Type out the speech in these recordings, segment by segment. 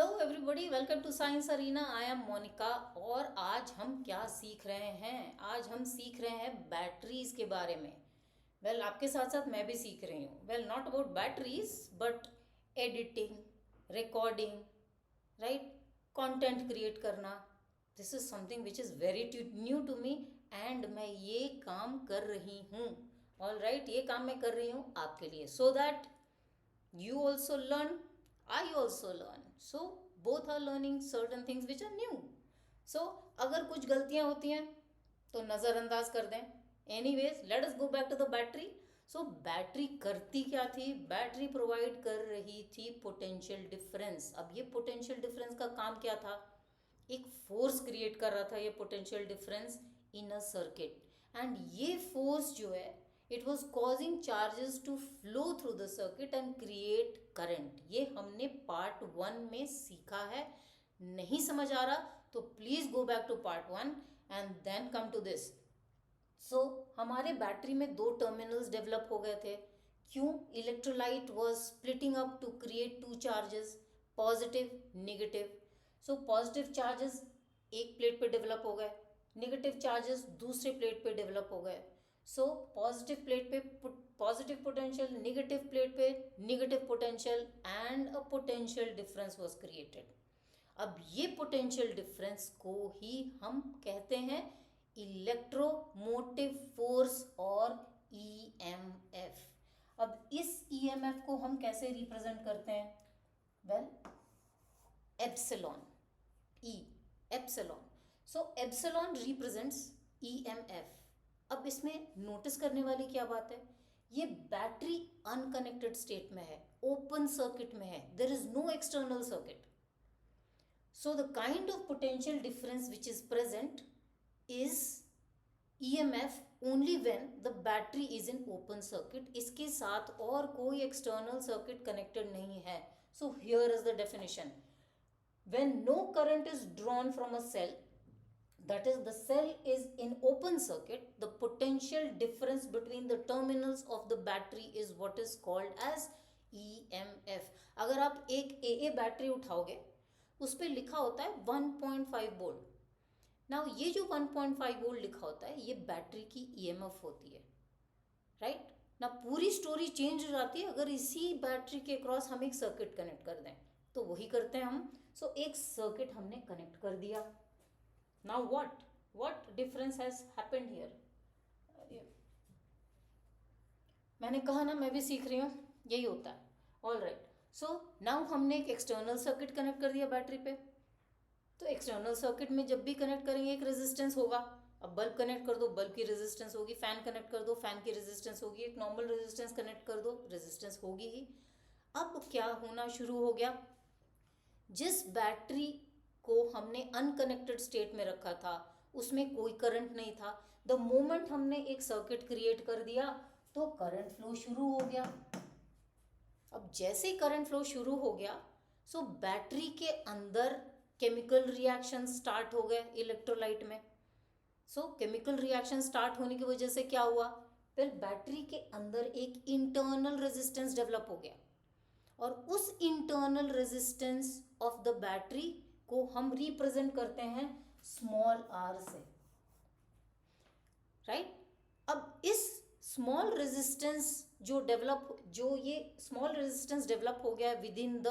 Everybody, welcome to science arena. I am Monika और आज हम क्या सीख रहे हैं? आज हम सीख रहे हैं बैटरीज के बारे में। आपके साथ साथ मैं भी सीख रही हूँ। Not about batteries but editing, recording, right, content create करना। This is something which is very new to me and मैं ये काम कर रही हूँ। ऑल राइट, ये काम मैं कर रही हूँ आपके लिए, so that you also learn, I also learn, so both are learning certain things which are new. So अगर कुछ गलतियां होती हैं तो नज़रअंदाज कर दें। Anyways, let us go back to the battery. So battery करती क्या थी? बैटरी प्रोवाइड कर रही थी पोटेंशियल डिफरेंस। अब ये पोटेंशियल डिफरेंस का काम क्या था? एक फोर्स क्रिएट कर रहा था ये potential difference in a circuit, and ये फोर्स जो है it was causing charges to flow through the circuit and create current. ये हमने पार्ट 1 में सीखा है। नहीं समझ आ रहा तो please go back to part 1 and then come to this. So हमारे बैटरी में दो टर्मिनल्स डेवलप हो गए थे। क्यों? Electrolyte was splitting up to create two charges, positive negative. So positive charges एक प्लेट पे डेवलप हो गए, नेगेटिव चार्जेस दूसरे प्लेट पे डेवलप हो गए। सो पॉजिटिव प्लेट पे पॉजिटिव पोटेंशियल, नेगेटिव प्लेट पे negative potential, and a potential difference was created. अब ये पोटेंशियल डिफरेंस को ही हम कहते हैं इलेक्ट्रोमोटिव फोर्स और ईएमएफ। अब इस ईएमएफ को हम कैसे रिप्रेजेंट करते हैं? एप्सिलॉन, ई, एप्सिलॉन। सो एप्सिलॉन रिप्रेजेंट्स ईएमएफ। अब इसमें नोटिस करने वाली क्या बात है? ये बैटरी अनकनेक्टेड स्टेट में है, ओपन सर्किट में है, there is no external circuit. So the kind of potential difference which is present is EMF only when the battery is in open circuit. इसके साथ और कोई external circuit connected नहीं है. So here is the definition. When no current is drawn from a cell, that is the cell is in open circuit, the potential difference between the terminals of the battery is what is called as EMF. अगर आप एक AA battery उठाओगे उस पर लिखा होता है 1.5 volt. Now ये जो 1.5 वोल्ट लिखा होता है ये बैटरी की ईएमएफ होती है, राइट ना। पूरी स्टोरी चेंज हो जाती है अगर इसी बैटरी के क्रॉस हम एक सर्किट कनेक्ट कर दें, तो वही करते हैं हम। सो एक सर्किट हमने कनेक्ट कर दिया। Now what difference has happened here? मैंने कहा ना, मैं भी सीख रही हूँ, यही होता है। ऑल राइट, सो नाउ हमने एक एक्सटर्नल सर्किट कनेक्ट कर दिया बैटरी पे। तो एक्सटर्नल सर्किट में जब भी कनेक्ट करेंगे एक रेजिस्टेंस होगा। अब बल्ब कनेक्ट कर दो, बल्ब की रेजिस्टेंस होगी। फैन कनेक्ट कर दो, फैन की रेजिस्टेंस होगी। एक नॉर्मल रेजिस्टेंस कनेक्ट कर दो, रेजिस्टेंस होगी ही। अब क्या होना शुरू हो गया? जिस बैटरी को हमने अनकनेक्टेड स्टेट में रखा था उसमें कोई करंट नहीं था। द मोमेंट हमने एक सर्किट क्रिएट कर दिया तो करंट फ्लो शुरू हो गया। अब जैसे करंट फ्लो शुरू हो गया, सो बैटरी के अंदर केमिकल रिएक्शन स्टार्ट हो गए इलेक्ट्रोलाइट में। सो केमिकल रिएक्शन स्टार्ट होने की वजह से क्या हुआ? फिर बैटरी के अंदर एक इंटरनल रेजिस्टेंस डेवलप हो गया, और उस internal resistance of the battery को हम रिप्रेजेंट करते हैं स्मॉल आर से, राइट। अब इस स्मॉल रेजिस्टेंस जो ये स्मॉल रेजिस्टेंस डेवलप हो गया with in the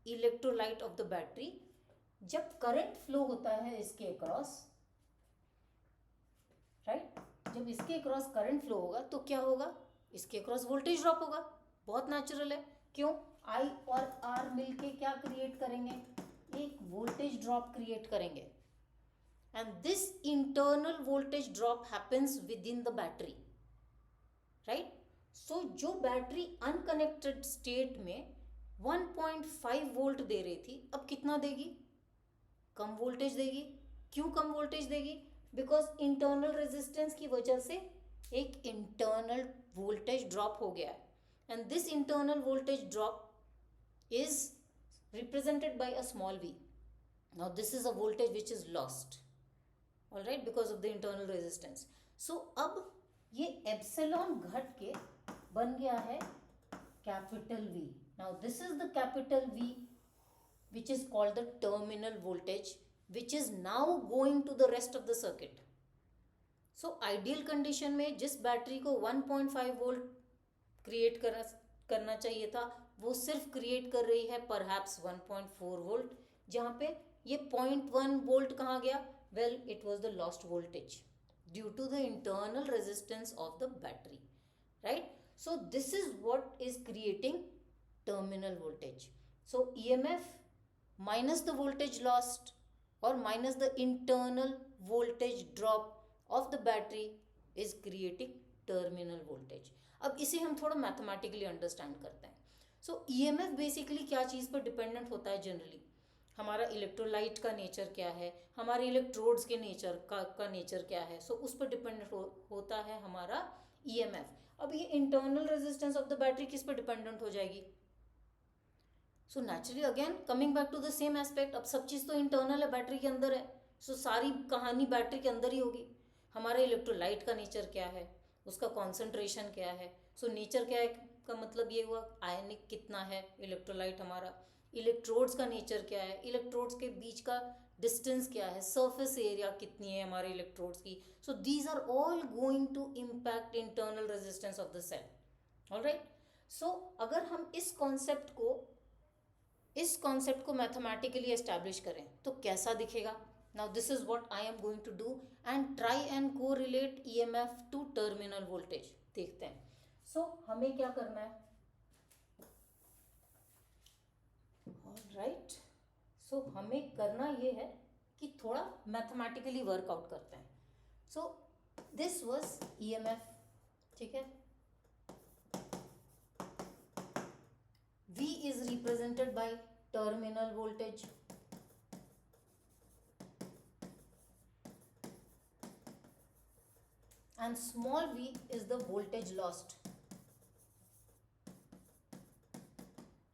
electrolyte of the battery, जब करंट फ्लो होता है इसके अक्रॉस, राइट, जब इसके अक्रॉस करंट फ्लो होगा तो क्या होगा? इसके अक्रॉस वोल्टेज ड्रॉप होगा। बहुत नेचुरल है। क्यों? आई और आर मिलके क्या क्रिएट करेंगे? एक वोल्टेज ड्रॉप क्रिएट करेंगे, and this internal voltage drop happens within the battery, right. So जो बैटरी अनकनेक्टेड स्टेट में 1.5 वोल्ट दे रही थी, अब कितना देगी? कम वोल्टेज देगी। क्यों कम वोल्टेज देगी? बिकॉज इंटरनल रेजिस्टेंस की वजह से एक इंटरनल वोल्टेज ड्रॉप हो गया, and this internal voltage drop is represented by a small v. Now this is a voltage which is lost, all right, because of the internal resistance. So अब ये epsilon घट के बन गया है capital V. Now this is the capital V which is called the terminal voltage, which is now going to the rest of the circuit. So ideal condition में जिस battery को 1.5 वोल्ट क्रिएट करना चाहिए था, वो सिर्फ क्रिएट कर रही है परहैप्स 1.4 वोल्ट, जहाँ पे ये 0.1 वोल्ट कहाँ गया? Well, it was the lost voltage due to the internal resistance of the battery, right? So this is what is creating terminal voltage. So EMF minus the voltage lost or minus the internal voltage drop of the battery is creating terminal voltage. अब इसे हम थोड़ा mathematically understand करते हैं. सो EMF basically क्या चीज़ पर dependent होता है? जनरली हमारा इलेक्ट्रोलाइट का नेचर क्या है, हमारे इलेक्ट्रोड्स के नेचर का नेचर क्या है. सो उस पर डिपेंडेंट होता है हमारा EMF. अब ये internal resistance of the battery किस पर डिपेंडेंट हो जाएगी? So naturally again coming back to the same aspect, अब सब चीज़ तो इंटरनल है, बैटरी के अंदर है. सो सारी कहानी बैटरी के अंदर ही होगी. हमारा इलेक्ट्रोलाइट का नेचर क्या है, उसका कॉन्सेंट्रेशन क्या है. सो नेचर क्या है का मतलब ये हुआ आयनिक कितना है इलेक्ट्रोलाइट हमारा. इलेक्ट्रोड्स का नेचर क्या है, इलेक्ट्रोड्स के बीच का डिस्टेंस क्या है, सरफेस एरिया कितनी है हमारे इलेक्ट्रोड्स की. So these are all going to impact internal resistance of the cell. Alright. So अगर हम इस कॉन्सेप्ट को मैथमेटिकली एस्टैब्लिश करें तो कैसा दिखेगा? Now this is what I am going to do and try and correlate EMF to terminal voltage. देखते हैं. सो हमें क्या करना है? ऑलराइट. सो हमें करना ये है कि थोड़ा मैथमेटिकली वर्कआउट करते हैं. सो दिस वाज EMF, ठीक है. V is represented by terminal voltage. And small v is the voltage lost,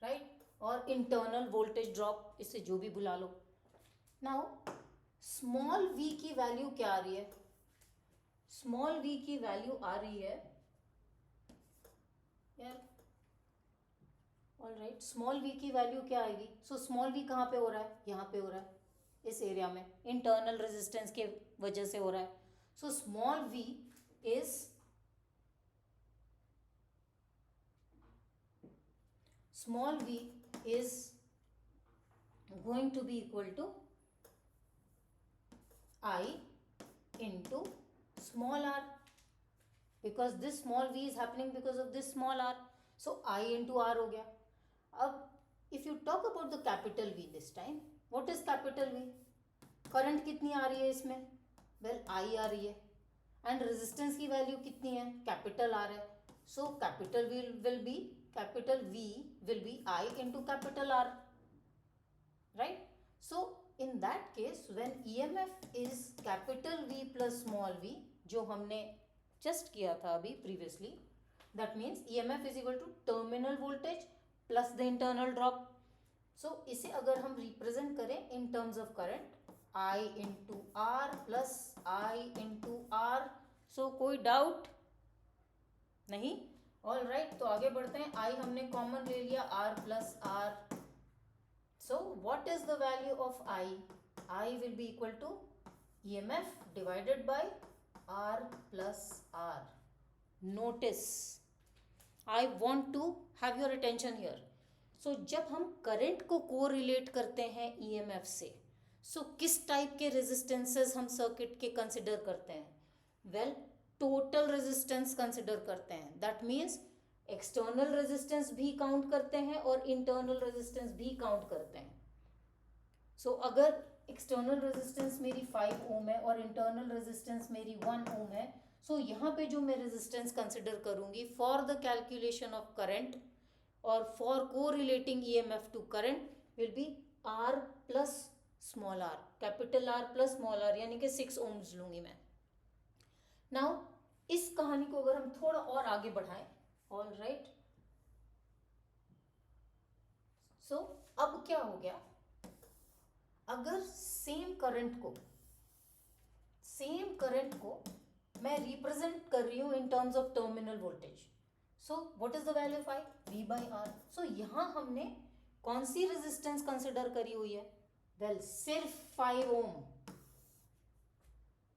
right? और internal voltage drop, इसे जो भी बुला लो. Now small v की वैल्यू क्या आ रही है? स्मॉल v की वैल्यू आ रही है यार. ऑलराइट. स्मॉल v की वैल्यू क्या आएगी? सो स्मॉल v कहाँ पे हो रहा है? यहाँ पे हो रहा है, इस एरिया में. इंटरनल रेजिस्टेंस के वजह से हो रहा है. So small v is going to be equal to I into small r, because this small v is happening because of this small r. So I into r हो गया. अब if you talk about the capital V this time, what is capital V? Current कितनी आ रही है इसमें? Well I आ रही है. And resistance की वैल्यू कितनी है? कैपिटल R है. So capital V will be I into capital R, right? So in that case when EMF is capital V plus small v, जो हमने just किया था अभी previously, that means EMF is equal to terminal voltage plus the internal drop. So इसे अगर हम represent करें in terms of current, I into R plus I into R. So कोई doubt नहीं? All right. तो आगे बढ़ते हैं. I हमने कॉमन ले लिया, R plus R. So what is the value of I? I will be equal to EMF divided by R plus R. Notice, I want to have your attention here. So जब हम current को correlate करते हैं EMF से, so किस type के resistances हम circuit के कंसिडर करते हैं? वेल, टोटल रेजिस्टेंस कंसिडर करते हैं. दैट मीन्स एक्सटर्नल रेजिस्टेंस भी काउंट करते हैं और इंटरनल रेजिस्टेंस भी काउंट करते हैं. सो अगर एक्सटर्नल रेजिस्टेंस मेरी 5 ओम है और इंटरनल रेजिस्टेंस मेरी 1 ओम है, सो यहाँ पे जो मैं रेजिस्टेंस कंसिडर करूँगी for the calculation of current और for correlating EMF to current will be R plus small r, capital R plus small r, यानी कि 6 ओम्स लूंगी मैं. नाउ इस कहानी को अगर हम थोड़ा और आगे बढ़ाएं, ऑल राइट. सो अब क्या हो गया? अगर सेम करंट को मैं रिप्रेजेंट कर रही हूं in terms of terminal voltage, so what is the value of I? V by R. सो यहां हमने कौन सी रेजिस्टेंस कंसिडर करी हुई है? वेल सिर्फ 5 ohm.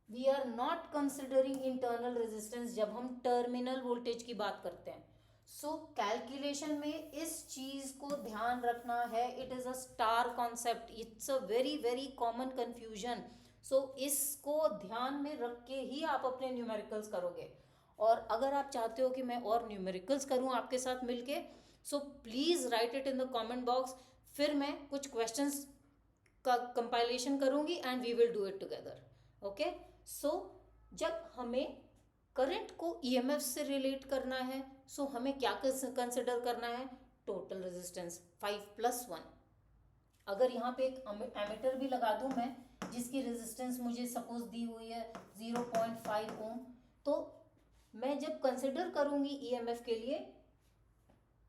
We are not considering internal resistance जब हम टर्मिनल वोल्टेज की बात करते हैं. सो कैलकुलेशन में इस चीज को ध्यान रखना है. It is a star concept. It's a very very common confusion. So इसको ध्यान में रख के ही आप अपने न्यूमेरिकल्स करोगे. और अगर आप चाहते हो कि मैं और न्यूमेरिकल्स करूं आपके साथ मिलके, so please write it in the comment box. फिर मैं कुछ क्वेश्चंस का कंपाइलेशन करूंगी and we will do it together. Okay. So जब हमें करंट को ईएमएफ से रिलेट करना है, सो हमें क्या कंसिडर करना है? Total resistance 5+1. अगर यहाँ पे एक एमीटर भी लगा दूं मैं, जिसकी रेजिस्टेंस मुझे सपोज दी हुई है 0.5 ओम, तो मैं जब कंसिडर करूंगी ईएमएफ के लिए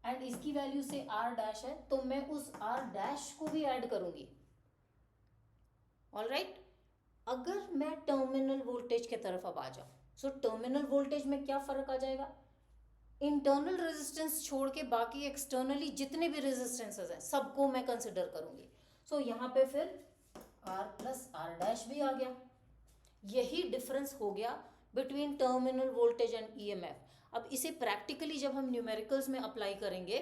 एंड इसकी वैल्यू से आर डैश है, तो मैं उस आर डैश को भी ऐड करूंगी. ऑलराइट. अगर मैं टर्मिनल वोल्टेज के तरफ अब आ जाऊं, सो टर्मिनल वोल्टेज में क्या फर्क आ जाएगा? इंटरनल रेजिस्टेंस छोड़ के बाकी एक्सटर्नली जितने भी रेजिस्टेंसेस हैं सबको मैं कंसिडर करूंगी. सो यहाँ पे फिर आर प्लस आर डैश भी आ गया. यही डिफरेंस हो गया between terminal voltage and EMF. अब इसे प्रैक्टिकली जब हम न्यूमेरिकल्स में अप्लाई करेंगे,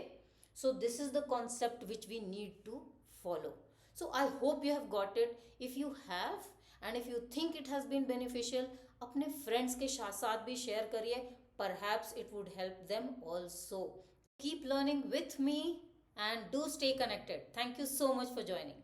so this is the concept which we need to follow. So I hope you have got it. If you have and if you think it has been beneficial, अपने friends के साथ भी share करिए. Perhaps it would help them also. Keep learning with me and do stay connected. Thank you so much for joining.